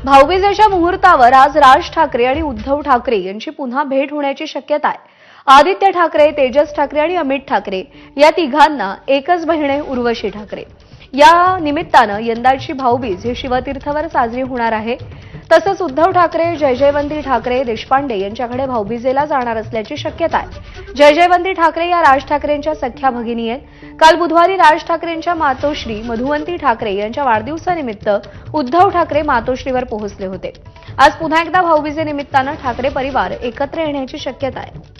भाऊबीजेच्या मुहूर्तावर आज राज ठाकरे आणि उद्धव ठाकरे यांची पुन्हा भेट होण्याची शक्यता आहे। आदित्य ठाकरे, तेजस ठाकरे आणि अमित ठाकरे या तिघांना एकच बहीण आहे उर्वशी ठाकरे। या निमित्तानं यंदाची भाऊबीज ही शिवतीर्थवर साजरी होणार आहे। तसंच उद्धव ठाकरे, जयजयवंती ठाकरे देशपांडे यांच्याकडे भाऊबीजेला जाणार असल्याची शक्यता आहे। जयजयवंती ठाकरे या राज ठाकरेंच्या सख्या भगिनी आहेत। काल बुधवारी राज ठाकरेंच्या मातोश्री मधुवंती ठाकरे यांच्या वाढदिवसानिमित्त उद्धव ठाकरे मातोश्रीवर पोहोचले होते। आज पुन्हा एकदा भाऊबीजेनिमित्तानं ठाकरे परिवार एकत्र येण्याची शक्यता आहे।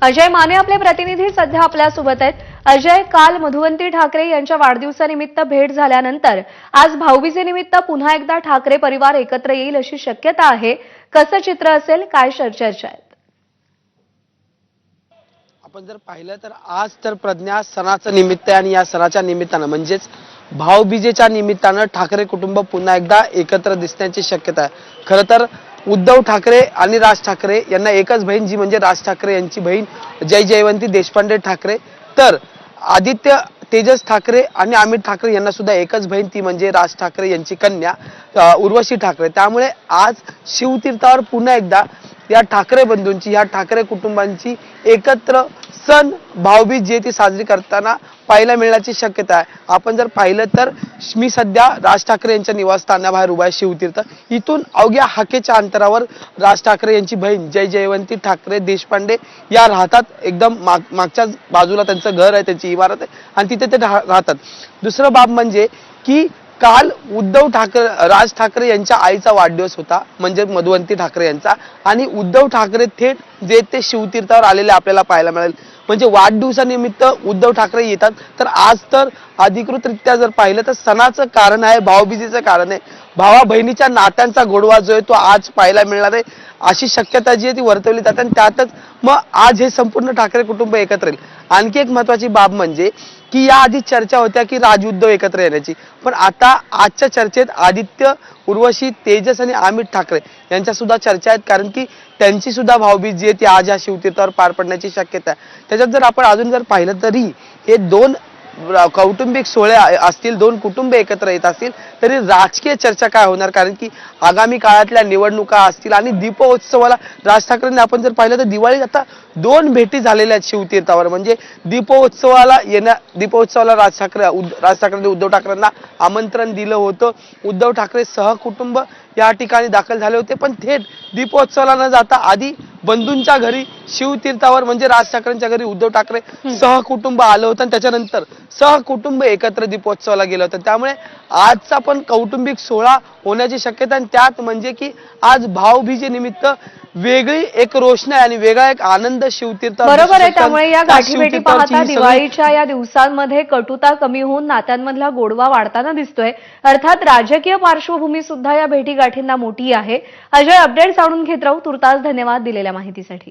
अजय माने आपले प्रतिनिधी सध्या आपल्यासोबत आहेत। अजय, काल मधुवंती ठाकरे यांच्या वाढदिवसानिमित्त भेट झाल्यानंतर आज भाऊबीजेनिमित्त पुन्हा एकदा ठाकरे परिवार एकत्र येईल अशी शक्यता आहे। कसं चित्र असेल, काय चर्चा आहेत? आपण जर पाहिलं तर आज तर प्रज्ञा सणाचं निमित्त आहे आणि या सणाच्या निमित्तानं म्हणजेच भाऊबीजेच्या निमित्तानं ठाकरे कुटुंब पुन्हा एकदा एकत्र दिसण्याची शक्यता आहे। खरं तर उद्धव ठाकरे आणि राज ठाकरे यांना एकच बहीण, जी म्हणजे राज ठाकरे यांची बहीण जयजयवंती देशपांडे ठाकरे, तर आदित्य तेजस ठाकरे आणि अमित ठाकरे यांना सुद्धा एकच बहीण, ती म्हणजे राज ठाकरे यांची कन्या उर्वशी ठाकरे। त्यामुळे आज शिवतीर्थावर पुन्हा एकदा या ठाकरे बंधूंची, या ठाकरे कुटुंबांची एकत्र सण भाऊबीज जी ती साजरी करताना पाहायला मिळण्याची शक्यता आहे। आपण जर पाहिलं तर मी सध्या राज ठाकरे यांच्या निवासस्थानाबाहेर उभा आहे शिवतीर्थ। इथून अवघ्या हाकेच्या अंतरावर राज ठाकरे यांची बहीण जयजयवंती ठाकरे देशपांडे या राहतात। एकदम मागच्या बाजूला त्यांचं घर आहे, त्यांची इमारत आहे आणि तिथे ते राहतात। दुसरं बाब म्हणजे की काल उद्धव ठाकरे, राज ठाकरे यांच्या आईचा वाढदिवस होता, म्हणजे मधुवंती ठाकरे यांचा, आणि उद्धव ठाकरे थेट जे ते शिवतीर्थावर आलेले आपल्याला पाहायला मिळेल। म्हणजे वाढदिवसानिमित्त उद्धव ठाकरे येतात, तर आज तर अधिकृतरित्या जर पाहिलं तर सणाचं कारण आहे, भाऊबीजेचं कारण आहे। भावा बहिणीच्या नात्यांचा गोडवा जो आहे तो आज पाहायला मिळणार आहे, अशी शक्यता जी आहे ती वर्तवली जाते। आणि त्यातच मग आज हे संपूर्ण ठाकरे कुटुंब एकत्र येईल। आणखी एक महत्वाची बाब म्हणजे की याआधी चर्चा होत्या की राज उद्धव एकत्र येण्याची, पण आता आजच्या चर्चेत आदित्य, उर्वशी, तेजस आणि अमित ठाकरे यांच्या सुद्धा चर्चा आहेत, कारण की त्यांची सुद्धा भाऊबीज जी आहे ती आज या शिवतीर्थावर पार पडण्याची शक्यता आहे। त्याच्यात जर आपण अजून जर पाहिलं तरी हे दोन कौटुंबिक सोहळे असतील, दोन कुटुंब एकत्र येत असतील, तरी राजकीय चर्चा काय होणार, कारण की आगामी काळातल्या निवडणुका असतील आणि दीपोत्सवाला राज ठाकरेंनी आपण जर पाहिलं तर दिवाळी आता 2 भेटी झालेल्या आहेत शिवतीर्थावर। म्हणजे दीपोत्सवाला राज ठाकरेंनी उद्धव ठाकरेंना आमंत्रण दिलं होतं। उद्धव ठाकरे सहकुटुंब या ठिकाणी दाखल झाले होते, पण थेट दीपोत्सवाला न जाता आधी बंधूंच्या घरी शिवतीर्थावर म्हणजे राज ठाकरेंच्या घरी उद्धव ठाकरे सहकुटुंब आलं होतं आणि त्याच्यानंतर सहकुटुंब एकत्र दीपोत्सवाला गेलं होतं। त्यामुळे आजचा पण कौटुंबिक सोहळा होण्याची शक्यता, आणि त्यात म्हणजे की आज भाऊबीजे निमित्त वेगळी एक रोषणाई आणि वेगळा एक आनंद शिवतीर्थ। बरोबर आहे। त्यामुळे या गाठीभेटी पाहता दिवाळीच्या या दिवसांमध्ये कटुता कमी होऊन नात्यांमधला गोडवा वाढताना दिसतोय। अर्थात राजकीय पार्श्वभूमी सुद्धा या भेटीगाठींना मोठी आहे। अजय, अपडेट जाणून घेत राहू। तुर्तास धन्यवाद दिलेल्या माहितीसाठी।